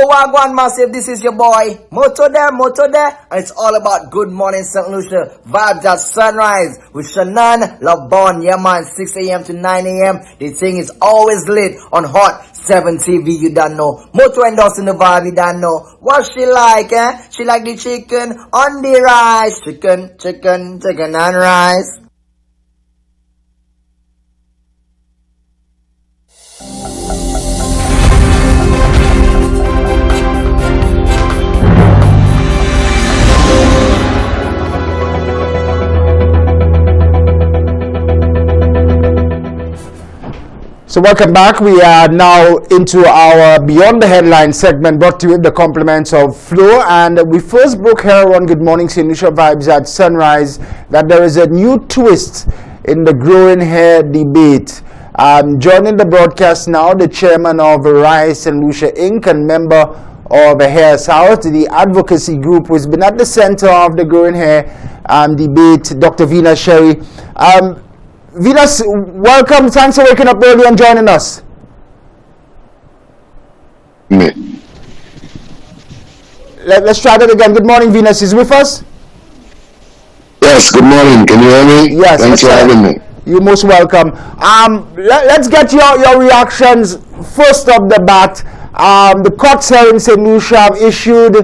Wagwan Massive, this is your boy, Moto there, and it's all about Good Morning St. Lucia, vibes at sunrise, with Shannon LaBon, yeah man, 6 a.m. to 9 a.m, the thing is always lit on Hot 7 TV, you don't know, Moto endorsing the vibe, you don't know, what she like, she like the chicken on the rice, chicken and rice. So welcome back. We are now into our Beyond the Headlines segment, brought to you with the compliments of Flo. And we first broke here on Good Morning St. Lucia Vibes at Sunrise that there is a new twist in the growing hair debate. Joining the broadcast now, the chairman of Rise St. Lucia Inc. and member of hairstyles, the advocacy group, who's been at the center of the growing hair debate, Dr. Venus Sherry. Venus, welcome. Thanks for waking up early and joining us. Let's try that again. Good morning, Venus. Is with us? Yes, good morning. Can you hear me? Yes. Thanks for having me. You're most welcome. Let's get your reactions first off the bat. The courts here in St. Lucia have issued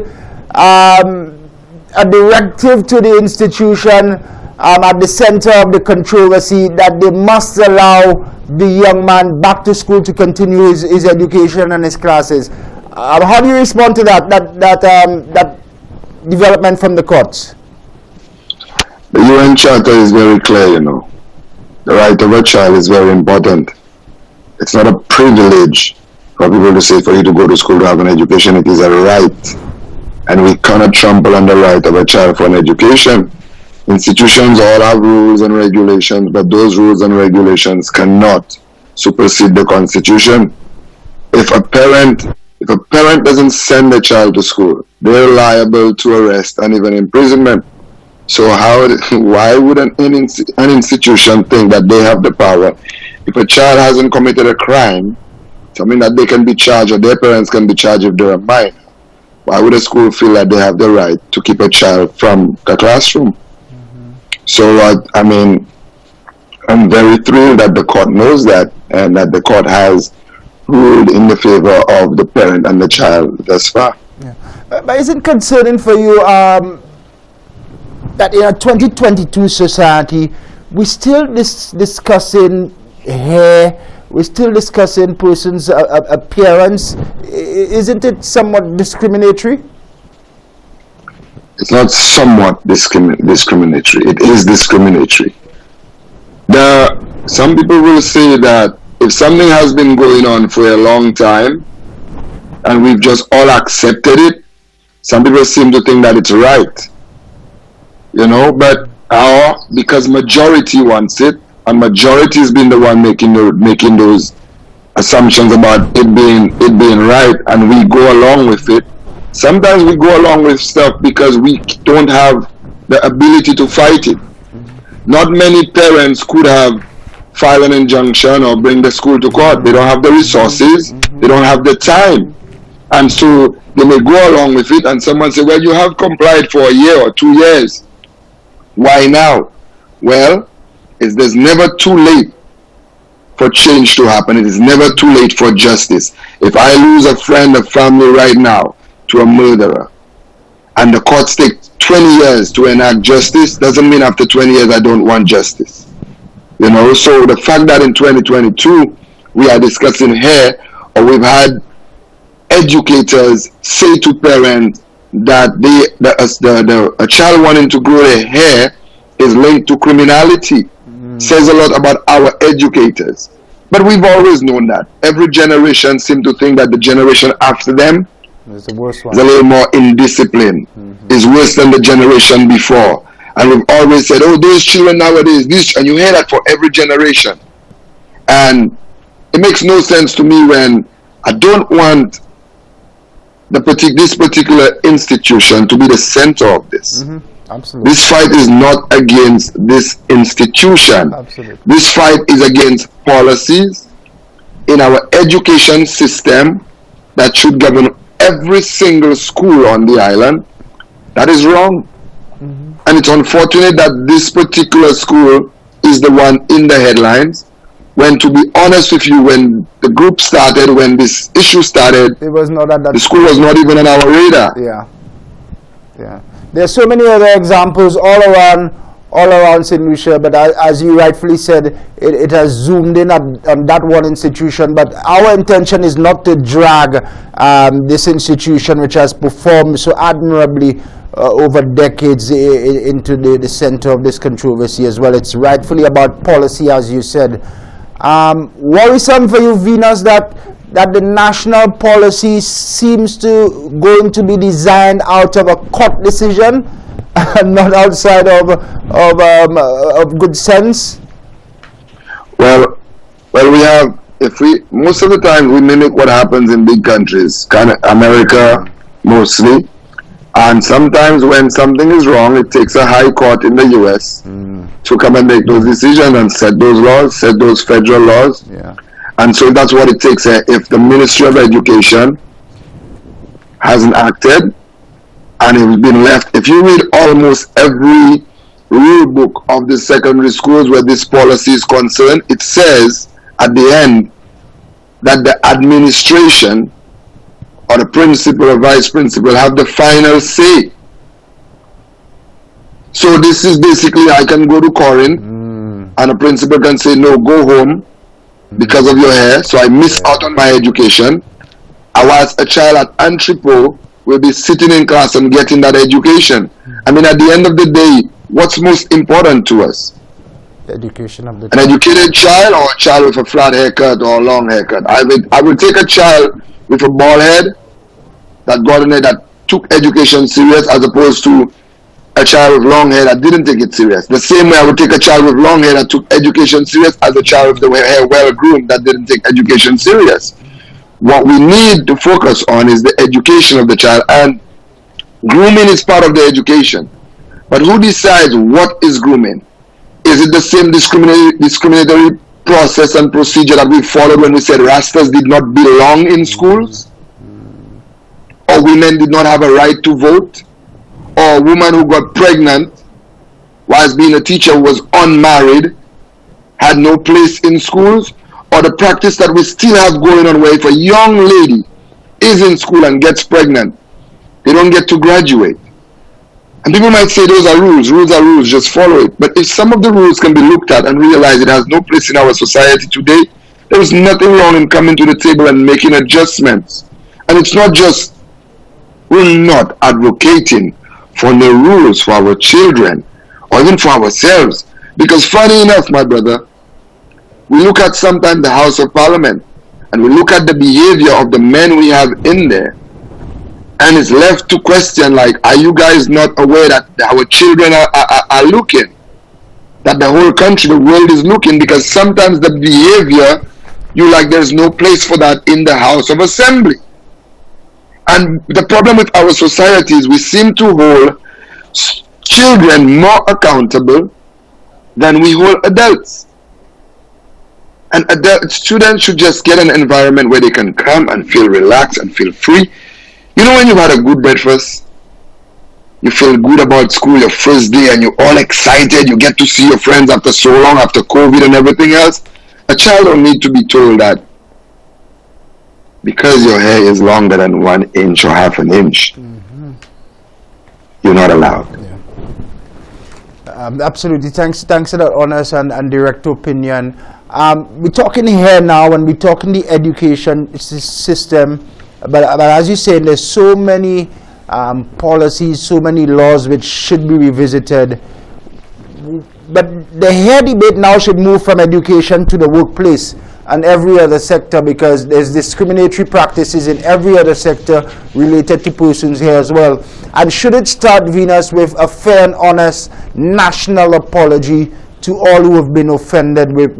a directive to the institution at the center of the controversy that they must allow the young man back to school to continue his education and his classes. How do you respond to that development from the courts? The UN Charter is very clear, you know. The right of a child is very important. It's not a privilege for people to say for you to go to school to have an education. It is a right. And we cannot trample on the right of a child for an education. Institutions all have rules and regulations, but those rules and regulations cannot supersede the Constitution. If a parent doesn't send a child to school, they're liable to arrest and even imprisonment. So why would an institution think that they have the power? If a child hasn't committed a crime, something that they can be charged or their parents can be charged if they're a minor, why would a school feel that they have the right to keep a child from the classroom? So, I mean, I'm very thrilled that the court knows that and that the court has ruled in the favor of the parent and the child thus far. Yeah. But is it concerning for you that in a 2022 society, we're still discussing hair, we're still discussing persons' appearance? Isn't it somewhat discriminatory? It's not somewhat discriminatory. It is discriminatory. Some people will say that if something has been going on for a long time and we've just all accepted it, some people seem to think that it's right. You know, but because majority wants it, and majority has been the one making those assumptions about it being right, and we go along with it. Sometimes we go along with stuff because we don't have the ability to fight it. Not many parents could have filed an injunction or bring the school to court. They don't have the resources, they don't have the time. And so they may go along with it and someone say, well, you have complied for a year or 2 years. Why now? Well, there's never too late for change to happen. It is never too late for justice. If I lose a friend, a family right now, to a murderer, and the courts take 20 years to enact justice, doesn't mean after 20 years I don't want justice. You know, so the fact that in 2022 we are discussing hair, or we've had educators say to parents that a child wanting to grow their hair is linked to criminality, says a lot about our educators. But we've always known that. Every generation seems to think that the generation after them is a little more indisciplined, is worse than the generation before. And we've always said, oh, those children nowadays, and you hear that for every generation. And it makes no sense to me when I don't want this particular institution to be the center of this. Absolutely. This fight is not against this institution. Absolutely. This fight is against policies in our education system that should govern every single school on the island, that is wrong. And it's unfortunate that this particular school is the one in the headlines, when, to be honest with you, when the group started, when this issue started, it was not at that the school was not even on our radar. Yeah. There's so many other examples all around St. Lucia, but as you rightfully said, it has zoomed in on that one institution. But our intention is not to drag this institution, which has performed so admirably over decades, into the center of this controversy as well. It's rightfully about policy, as you said. Worrisome for you, Venus, that the national policy seems to going to be designed out of a court decision and not outside of good sense? Well, we have, most of the time we mimic what happens in big countries, kind of America mostly, and sometimes when something is wrong, it takes a high court in the US to come and make those decisions and set those laws, set those federal laws. Yeah. And so that's what it takes. If the Ministry of Education hasn't acted and it's been left, if you read almost every rule book of the secondary schools where this policy is concerned, it says at the end that the administration or the principal or vice principal have the final say. So this is basically, I can go to Corinne and a principal can say, no, go home because of your hair, so I miss out on my education. Whilst a child at Entrepot will be sitting in class and getting that education. I mean, at the end of the day, what's most important to us? The education of the An educated child or a child with a flat haircut or a long haircut? I would take a child with a bald head that got in it, that took education serious, as opposed to a child with long hair that didn't take it serious. The same way I would take a child with long hair that took education serious as a child with the hair well groomed that didn't take education serious. What we need to focus on is the education of the child, and grooming is part of the education. But who decides what is grooming? Is it the same discriminatory process and procedure that we followed when we said Rastas did not belong in schools? Or women did not have a right to vote? Or a woman who got pregnant whilst being a teacher who was unmarried had no place in schools? Or the practice that we still have going on where if a young lady is in school and gets pregnant, they don't get to graduate. And people might say those are rules are rules, just follow it. But if some of the rules can be looked at and realize it has no place in our society today, there is nothing wrong in coming to the table and making adjustments. And it's not just, we're not advocating for new rules for our children or even for ourselves. Because funny enough, my brother, we look at sometimes the House of Parliament and we look at the behavior of the men we have in there, and it's left to question, like, are you guys not aware that our children are looking? That the whole country, the world is looking? Because sometimes the behavior, you like, there's no place for that in the House of Assembly. And the problem with our society is we seem to hold children more accountable than we hold adults. And students should just get an environment where they can come and feel relaxed and feel free. You know, when you've had a good breakfast, you feel good about school, your first day, and you're all excited, you get to see your friends after so long, after COVID and everything else. A child don't need to be told that because your hair is longer than 1 inch or half an inch, you're not allowed. Absolutely. Thanks for that honest and direct opinion. We're talking here now, and we're talking the education system, but as you said, there's so many policies, so many laws which should be revisited. But the hair debate now should move from education to the workplace and every other sector, because there's discriminatory practices in every other sector related to persons here as well. And should it start, Venus, with a fair and honest national apology to all who have been offended with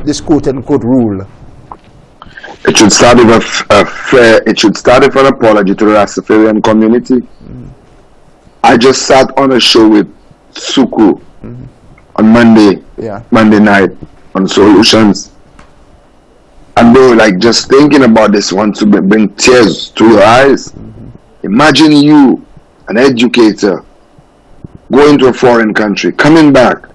this quote-unquote rule? It should start with it should start with an apology to the Rastafarian community. I just sat on a show with Suku on Monday night on Solutions, And bro, like just thinking about this wants to bring tears to your eyes. Imagine you, an educator, going to a foreign country, coming back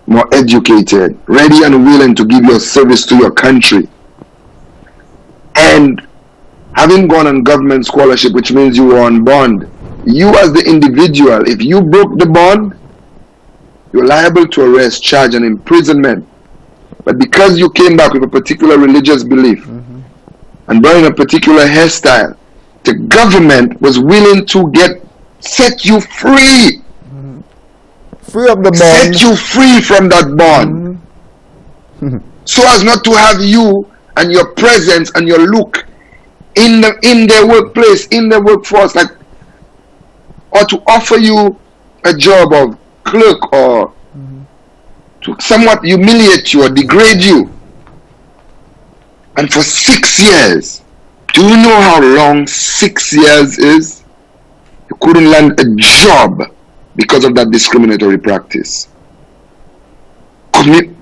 more educated, ready and willing to give your service to your country, and having gone on government scholarship, which means you were on bond. You as the individual, if you broke the bond, you're liable to arrest, charge, and imprisonment. But because you came back with a particular religious belief and wearing a particular hairstyle, the government was willing to set you free. Free of the bond. Set you free from that bond. So as not to have you and your presence and your look in their workplace, in their workforce, like, or to offer you a job of clerk, or to somewhat humiliate you or degrade you. And for 6 years, do you know how long 6 years is? You couldn't land a job because of that discriminatory practice.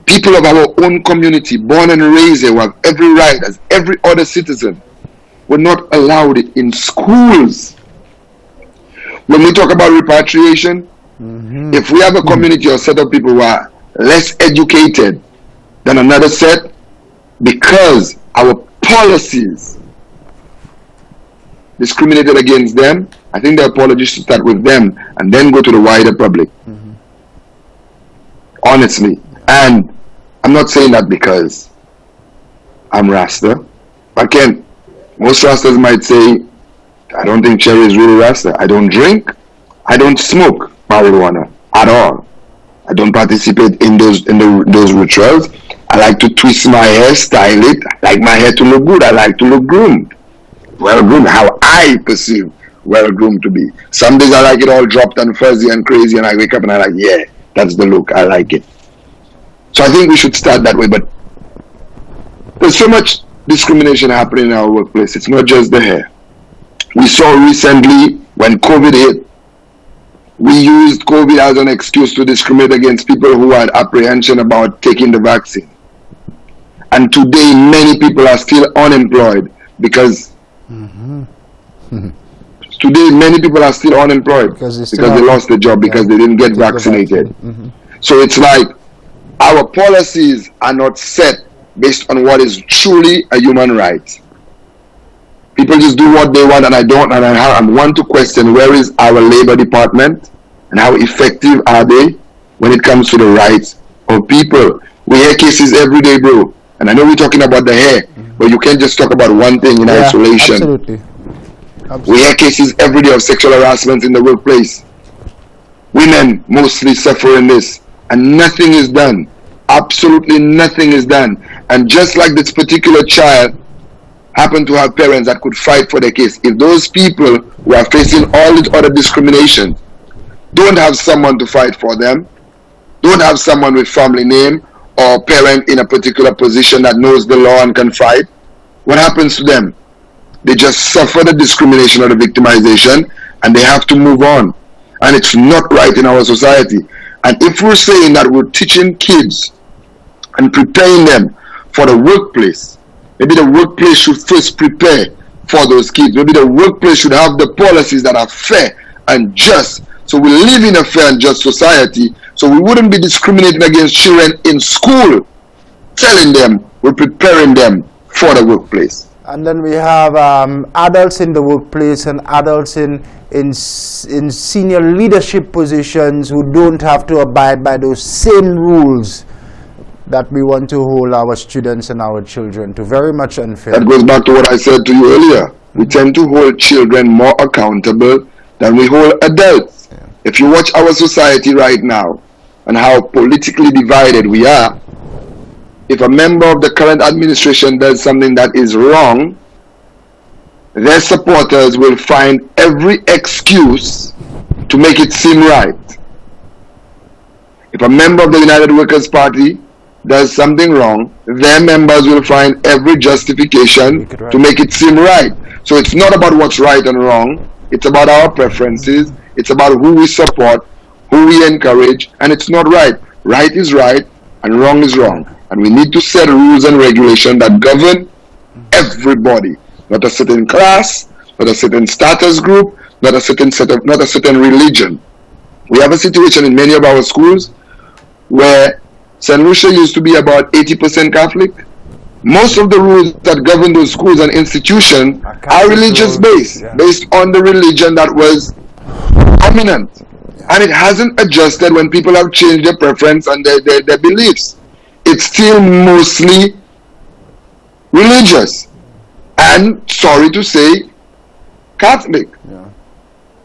People of our own community, born and raised here, who have every right as every other citizen, were not allowed in schools. When we talk about repatriation, if we have a community or set of people who are less educated than another set, because our policies discriminated against them, I think the apology should start with them and then go to the wider public. Honestly. And I'm not saying that because I'm Rasta. Again, most Rastas might say, I don't think Cherry is really Rasta. I don't drink. I don't smoke marijuana at all. I don't participate in those rituals. I like to twist my hair, style it. I like my hair to look good. I like to look groomed. Well groomed, how I perceive well groomed to be. Some days I like it all dropped and fuzzy and crazy, and I wake up and I like, yeah, that's the look. I like it. So I think we should start that way. But there's so much discrimination happening in our workplace. It's not just the hair. We saw recently when COVID hit, we used COVID as an excuse to discriminate against people who had apprehension about taking the vaccine. And today, many people are still unemployed because today many people are still unemployed because they lost the job because they didn't get vaccinated. So it's like our policies are not set based on what is truly a human right. People just do what they want, and I want to question, where is our labor department and how effective are they when it comes to the rights of people? We hear cases every day, bro, and I know we're talking about the hair, but you can't just talk about one thing in isolation. Absolutely. We hear cases every day of sexual harassment in the workplace. Women mostly suffer in this, and nothing is done. Absolutely nothing is done. And just like this particular child happen to have parents that could fight for their case, if those people who are facing all this other discrimination don't have someone to fight for them, don't have someone with family name or parent in a particular position that knows the law and can fight, what happens to them? They just suffer the discrimination or the victimization, and they have to move on. And it's not right in our society. And if we're saying that we're teaching kids and preparing them for the workplace, maybe the workplace should first prepare for those kids. Maybe the workplace should have the policies that are fair and just. So we live in a fair and just society, so we wouldn't be discriminating against children in school, telling them we're preparing them for the workplace. And then we have adults in the workplace and adults in senior leadership positions who don't have to abide by those same rules that we want to hold our students and our children to. Very much unfair. That goes back to what I said to you earlier. We tend to hold children more accountable than we hold adults. Yeah. If you watch our society right now and how politically divided we are, if a member of the current administration does something that is wrong, their supporters will find every excuse to make it seem right. If a member of the United Workers' Party does something wrong, their members will find every justification to make it seem right. So it's not about what's right and wrong, it's about our preferences, it's about who we support, who we encourage, and it's not right. Right is right and wrong is wrong. And we need to set rules and regulations that govern everybody, not a certain class, not a certain status group, not a certain religion. We have a situation in many of our schools where St. Lucia used to be about 80% Catholic. Most of the rules that govern those schools and institutions are religious based, based on the religion that was dominant. And it hasn't adjusted when people have changed their preference and their beliefs. It's still mostly religious and, sorry to say, Catholic.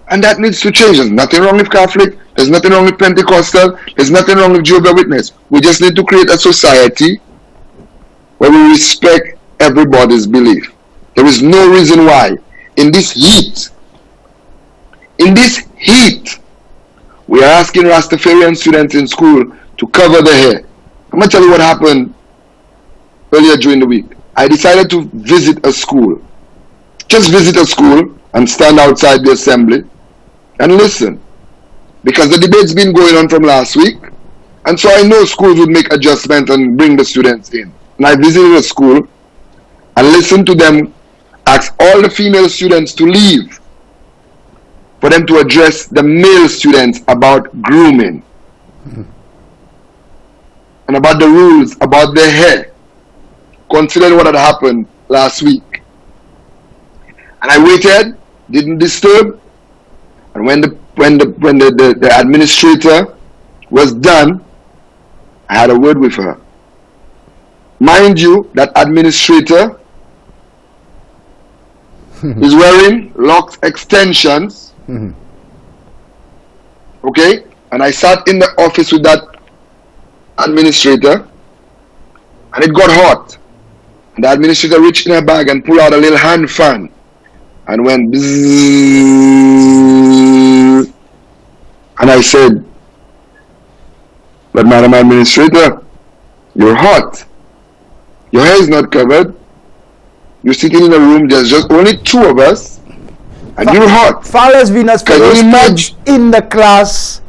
And that needs to change. There's nothing wrong with Catholic. There's nothing wrong with Pentecostal. There's nothing wrong with Jehovah's Witness. We just need to create a society where we respect everybody's belief. There is no reason why in this heat, we are asking Rastafarian students in school to cover their hair. I'm going to tell you what happened earlier during the week. I decided to visit a school. Just visit a school and stand outside the assembly and listen. Because the debate's been going on from last week. And so I know schools would make adjustments and bring the students in. And I visited a school and listened to them ask all the female students to leave for them to address the male students about grooming and about the rules about their hair, considering what had happened last week. And I waited, didn't disturb, and when the administrator was done, I had a word with her. Mind you, that administrator is wearing locked extensions. Okay? And I sat in the office with that administrator, and it got hot. And the administrator reached in her bag and pulled out a little hand fan and went bzzz. And I said, "But Madam Administrator, you're hot. Your hair is not covered. You're sitting in a room, there's just only two of us, and you're hot." Fathers Venus, for those kids in the class,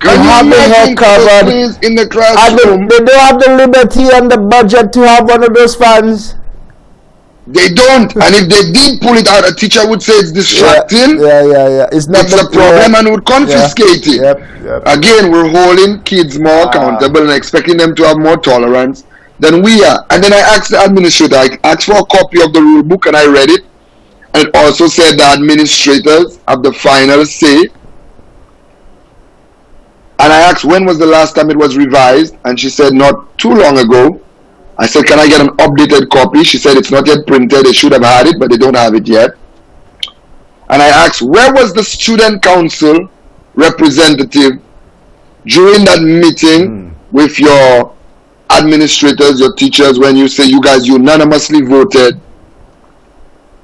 can you have their hair covered in the classroom? They don't have the liberty and the budget to have one of those fans. They don't, and if they did pull it out, a teacher would say it's distracting. Yeah. It's a problem and would confiscate it. Yep. Again, we're holding kids more accountable and expecting them to have more tolerance than we are. And then I asked the administrator, I asked for a copy of the rule book and I read it. And it also said the administrators have the final say. And I asked when was the last time it was revised, and she said not too long ago. I said, can I get an updated copy? She said it's not yet printed. They should have had it, but they don't have it yet. And I asked, where was the student council representative during that meeting with your administrators, your teachers, when you say you guys unanimously voted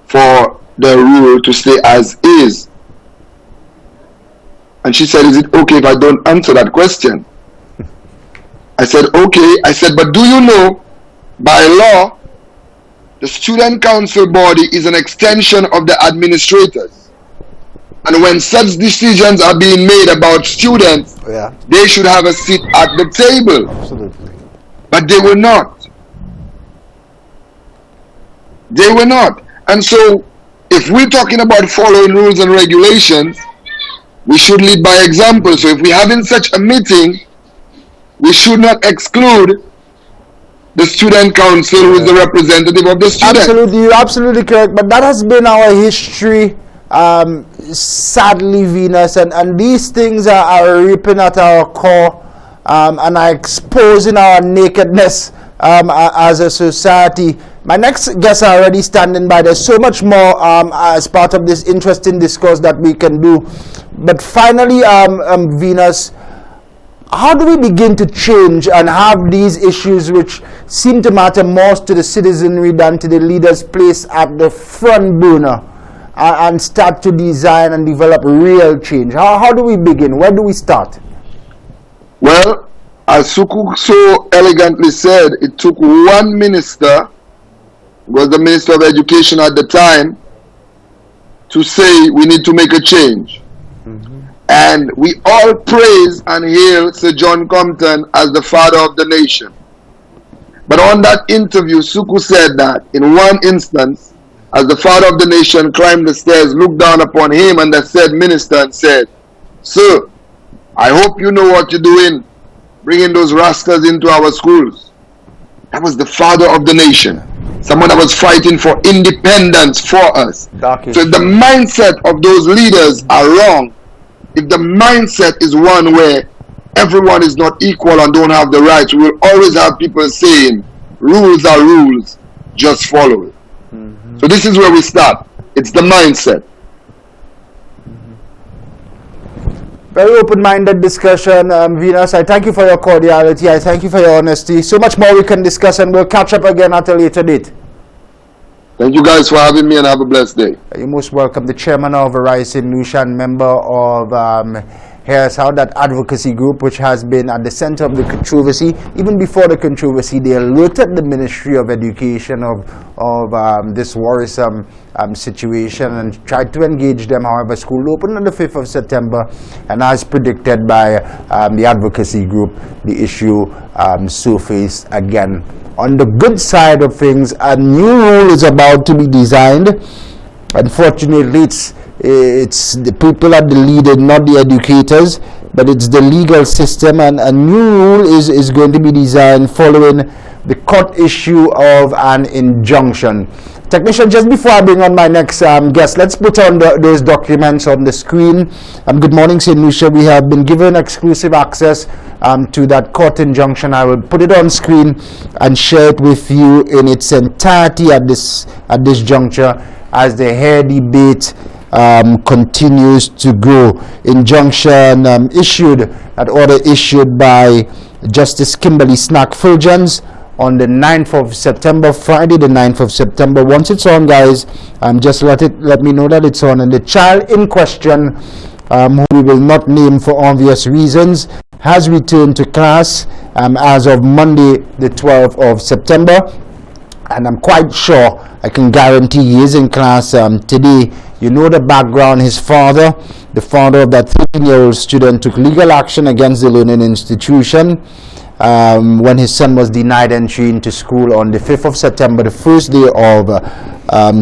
for the rule to stay as is? And she said, is it okay if I don't answer that question? I said, okay. I said, but do you know, by law, the student council body is an extension of the administrators. And when such decisions are being made about students, they should have a seat at the table. Absolutely. But they were not. They were not. And so, if we're talking about following rules and regulations, we should lead by example. So if we're having such a meeting, we should not exclude the student council who is the representative of the student. Absolutely, you're absolutely correct. But that has been our history, sadly, Venus. And these things are ripping at our core and are exposing our nakedness as a society. My next guests are already standing by. There's so much more as part of this interesting discourse that we can do. But finally, Venus, how do we begin to change and have these issues which seem to matter most to the citizenry than to the leaders placed at the front burner and start to design and develop real change? How do we begin? Where do we start? Well, as Suku so elegantly said, it took one minister, was the Minister of Education at the time, to say we need to make a change. And we all praise and hail Sir John Compton as the father of the nation. But on that interview, Suku said that in one instance, as the father of the nation climbed the stairs, looked down upon him and the said minister and said, "Sir, I hope you know what you're doing, bringing those rascals into our schools." That was the father of the nation, someone that was fighting for independence for us. So if the mindset of those leaders are wrong, if the mindset is one where everyone is not equal and don't have the rights, we will always have people saying, rules are rules, just follow it. So this is where we start. It's the mindset. Very open-minded discussion, Venus. I thank you for your cordiality. I thank you for your honesty. So much more we can discuss, and we'll catch up again at a later date. Thank you guys for having me, and have a blessed day. You're most welcome. The chairman of St.Lucia and member of hairstyles, that advocacy group which has been at the center of the controversy. Even before the controversy, they alerted the Ministry of Education of this worrisome situation and tried to engage them. However, school opened on the 5th of September, and as predicted by the advocacy group, the issue surfaced again. On the good side of things, a new rule is about to be designed. Unfortunately, it's the people at the lead, not the educators, but it's the legal system, and a new rule is going to be designed following the court issue of an injunction. Technician, just before I bring on my next guest, let's put on those documents on the screen. Good morning, St. Lucia. We have been given exclusive access to that court injunction. I will put it on screen and share it with you in its entirety at this juncture as the hair debate continues to grow. Injunction issued, that order issued by Justice Kimberly Snack-Fulgens on the 9th of September, Friday the 9th of September. Once it's on, guys, just let me know that it's on. And the child in question, who we will not name for obvious reasons, has returned to class as of Monday the 12th of September. And I'm quite sure, I can guarantee he is in class today. You know the background. His father, the father of that 13-year-old student, took legal action against the learning institution when his son was denied entry into school on the 5th of September, the first day of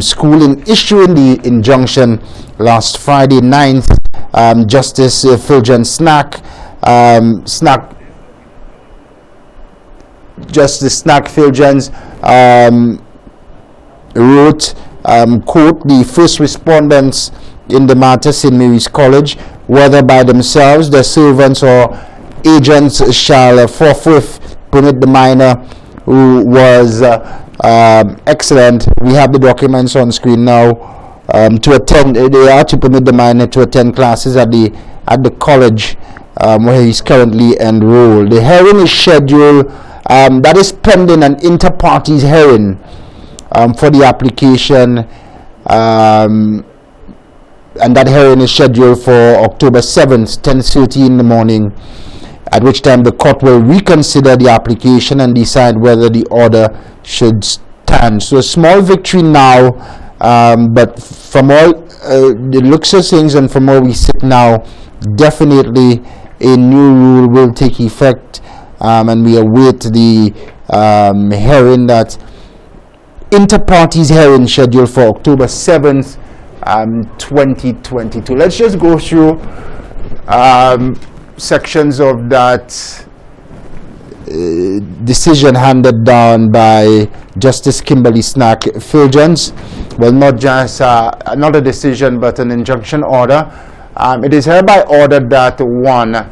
school, in issuing the injunction last Friday 9th. Justice Fulgens Justice Snack-Fulgens wrote, quote, "The first respondents in the matter, St. Mary's College, whether by themselves, their servants, or agents, shall forthwith permit the minor who was excellent." We have the documents on screen now. To attend, they are to permit the minor to attend classes at the college where he's currently enrolled. The hearing is scheduled. That is pending an inter-parties hearing for the application, and that hearing is scheduled for October 7th, 10:30 in the morning, at which time the court will reconsider the application and decide whether the order should stand. So a small victory now, but from all the looks of things and from where we sit now, definitely a new rule will take effect, and we await the hearing, that inter-parties hearing scheduled for October 7th, 2022. Let's just go through sections of that decision handed down by Justice Kimberly Snack-Fulgens. Well, not just not a decision, but an injunction order. It is hereby ordered that 1.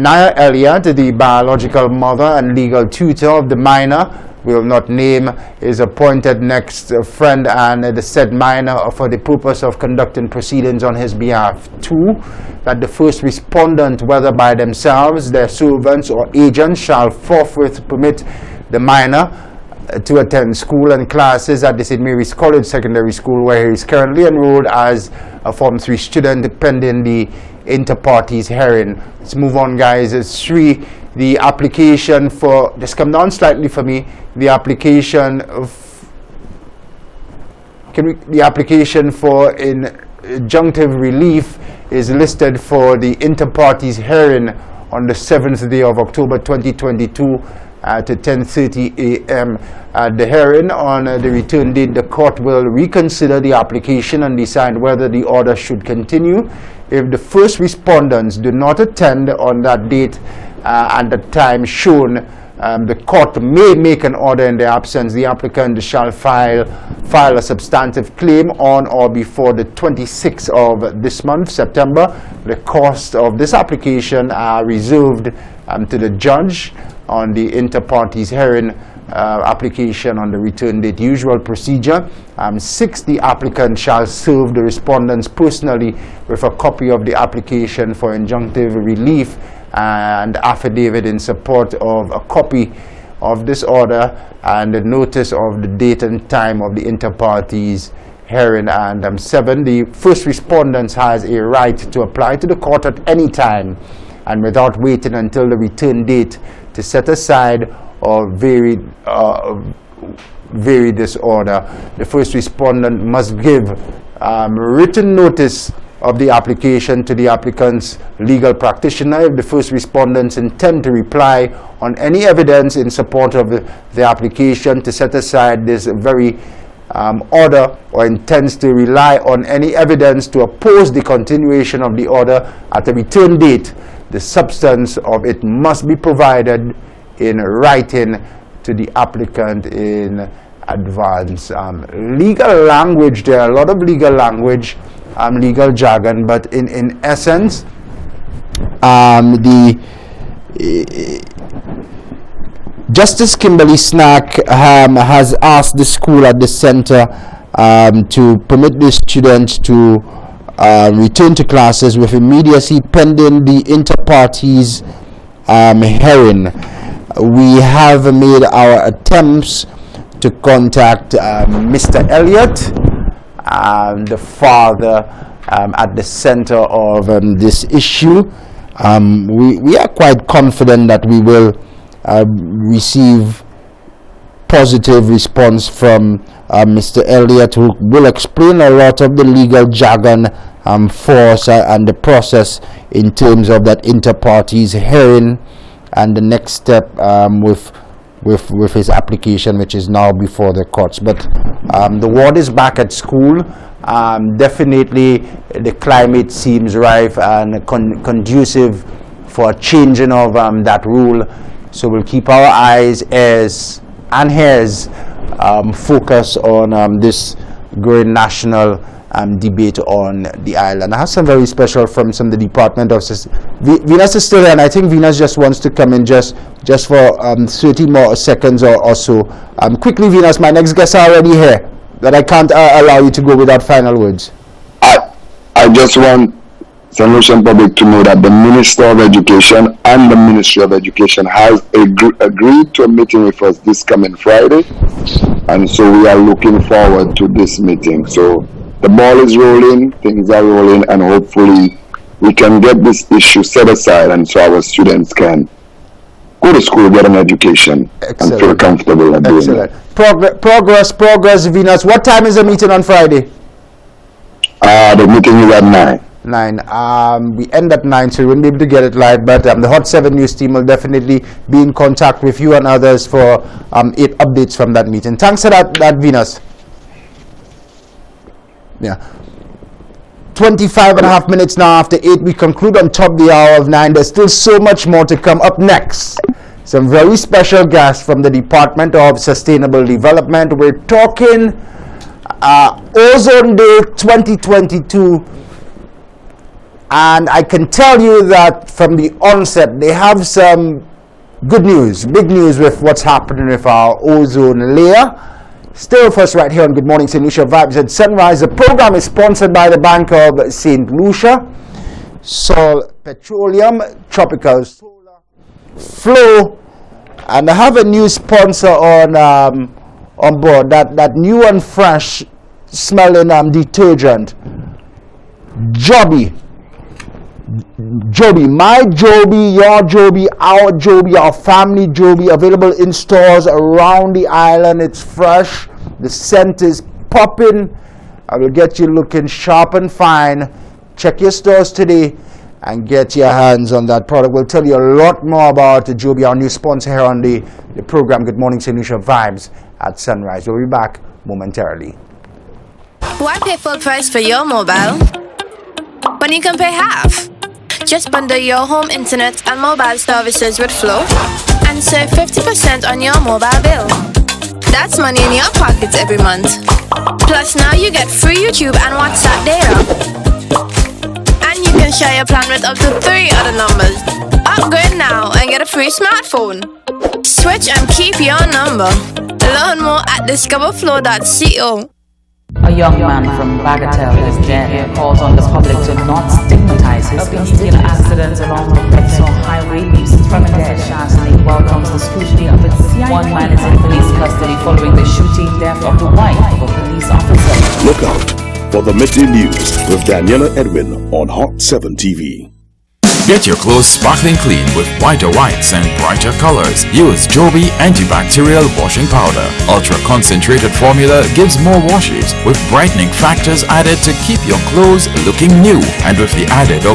Naya Elliott, the biological mother and legal tutor of the minor, we will not name, is appointed next friend and the said minor for the purpose of conducting proceedings on his behalf. 2, that the first respondent, whether by themselves, their servants, or agents, shall forthwith permit the minor to attend school and classes at the St. Mary's College Secondary School, where he is currently enrolled as a Form 3 student, pending the inter-parties hearing. Let's move on, guys. It's 3. The application for, just come down slightly for me, the application for injunctive relief is listed for the inter-parties hearing on the 7th day of October 2022. to 10:30 a.m. At the hearing on the return date, the court will reconsider the application and decide whether the order should continue. If the first respondents do not attend on that date and the time shown, the court may make an order in their absence. The applicant shall file a substantive claim on or before the 26th of this month, September. The cost of this application are reserved to the judge on the inter-parties hearing application on the return date. Usual procedure. 6. The applicant shall serve the respondents personally with a copy of the application for injunctive relief and affidavit in support of a copy of this order and the notice of the date and time of the inter-parties hearing. And 7. The first respondent has a right to apply to the court at any time and without waiting until the return date to set aside or vary this order. The first respondent must give written notice of the application to the applicant's legal practitioner. If the first respondents intend to reply on any evidence in support of the application to set aside this very order, or intends to rely on any evidence to oppose the continuation of the order at a return date, the substance of it must be provided in writing to the applicant in advance. Legal language, there are a lot of legal language, legal jargon, but in essence, Justice Kimberly Snack has asked the school at the center to permit the students to return to classes with immediacy pending the inter-parties hearing. We have made our attempts to contact Mr. Elliott, the father at the center of this issue. We are quite confident that we will receive positive response from Mr. Elliott, who will explain a lot of the legal jargon for us and the process in terms of that inter-parties hearing and the next step with his application, which is now before the courts. But the ward is back at school. Definitely the climate seems rife and conducive for a changing of that rule. So we'll keep our eyes, ears and hairs focused on this growing national debate on the island. I have some very special from the Department of Venus is still here, and I think Venus just wants to come in just for 30 more seconds or so. Quickly, Venus, my next guests are already here, that I can't allow you to go without final words. I just want St. Lucian public to know that the Minister of Education and the Ministry of Education has agreed to a meeting with us this coming Friday, and so we are looking forward to this meeting. So the ball is rolling, things are rolling, and hopefully we can get this issue set aside, and so our students can go to school, get an education, Excellent. And feel comfortable at doing it. Progress, Venus. What time is the meeting on Friday? The meeting is at 9. 9. We end at 9, so we won't be able to get it live, but the Hot 7 News team will definitely be in contact with you and others for 8 updates from that meeting. Thanks for that Venus. Yeah. 25 and a half minutes now after 8, we conclude on top of the hour of 9. There's still so much more to come. Up next, some very special guests from the Department of Sustainable Development. We're talking Ozone Day 2022, and I can tell you that from the onset they have some good news, big news with what's happening with our ozone layer. Stay with us right here on Good Morning St. Lucia Vibes at Sunrise. The program is sponsored by the Bank of St. Lucia, Sol Petroleum, Tropical Solar, Flow, and I have a new sponsor on board, that new and fresh smelling detergent, Joby, my Joby, your Joby, our Joby, our family Joby, available in stores around the island. It's fresh, the scent is popping. I will get you looking sharp and fine. Check your stores today and get your hands on that product. We'll tell you a lot more about Joby, our new sponsor here on the program Good Morning St. Lucia Vibes at Sunrise. We'll be back momentarily. Why pay full price for your mobile when you can pay half? Just bundle your home internet and mobile services with Flow and save 50% on your mobile bill. That's money in your pockets every month. Plus now you get free YouTube and WhatsApp data. And you can share your plan with up to 3 other numbers. Upgrade now and get a free smartphone. Switch and keep your number. Learn more at discoverflow.co. A young man from Bagatelle, Nigeria, calls on the public to not stigmatize his vehicular accidents along the Bexar Highway. Permanent Shasni welcomes the scrutiny of its CI. One man is in police custody following the shooting death of the wife of a police officer. Look out for the midday news with Daniela Edwin on Hot 7 TV. Get your clothes sparkling clean with whiter whites and brighter colors. Use Joby antibacterial washing powder. Ultra concentrated formula gives more washes with brightening factors added to keep your clothes looking new, and with the added